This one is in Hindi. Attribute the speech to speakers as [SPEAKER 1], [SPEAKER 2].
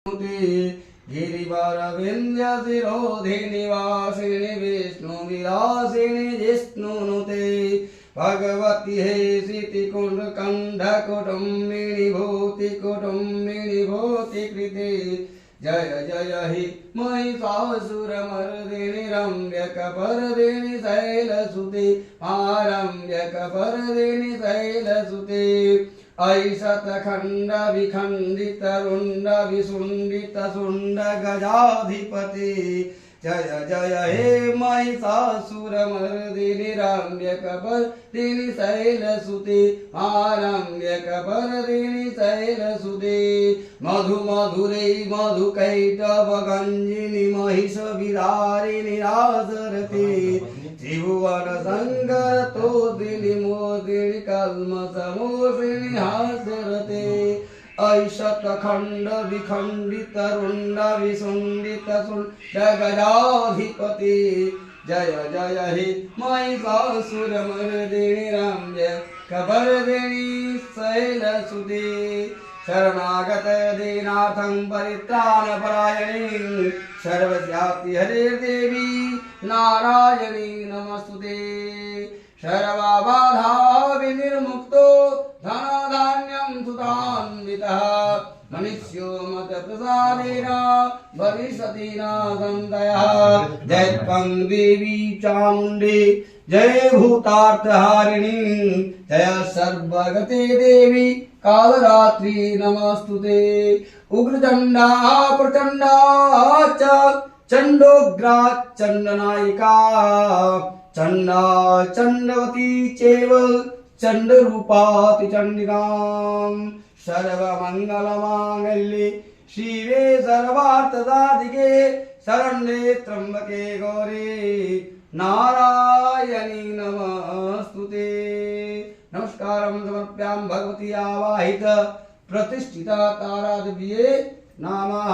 [SPEAKER 1] गिरिवरविन्द्यशिरोधि निवासिनि विष्णुविलासिनि जिष्णुनुते भगवति हे श्रुतिकुण्डकण्ठकुटुम्बिनि भूतिकुटुम्बिनि भूतिकृते जय जय हे महिषासुरमर्दिनि रम्यकपर्दिनि शैलसुते रम्यकपर्दिनि शैलसुते ऐशतखण्ड विखण्डित रुण्ड विशुण्डित शुण्ड गजाधिपति जय जय हे महिषासुरमर्दिनि रम्यकपर्दिनि शैलसुते रम्यकपर्दिनि शैलसुते मधुमधुरे मधुकैटभगञ्जिनि महिषविदारिणि राजरते त्रिभुवन शङ्कर तोदिनि मोदिनि कल्मषमोदिनि हासरते ऐशतखण्ड विखण्डित रुण्ड विशुण्डित शुण्ड गजाधिपति जय जय हे महिषासुरमर्दिनि रम्यकपर्दिनि शैलसुते शरणागत दीनार्थं परित्राणपरायणे सर्वस्याप्ति हरिर्देवी नारायणी नमस्तुते सर्वबाधा विनिर्मुक्तो धनधान्यं सुतान्वितः मनुष्यो मतप्रसादेन भविष्यति न सन्तयः जय त्वं देवी चामुण्डे जय भूतार्थहारिणी जय सर्वगते देवी कालरात्रि नमस्तुते उग्रचण्डा प्रचण्डा च चण्डोग्रा चण्डनायिका चण्डा चण्डवती चैव चण्डरूपाति चण्डिकां सर्वमङ्गलमाङ्गल्ये शिवे सर्वार्थसाधिके शरण्ये त्र्यम्बके गौरी नारायणी नमस्तुते। नमस्कारं समर्पयामि भगवती आवाहित प्रतिष्ठिता तारादेव्यै नमः।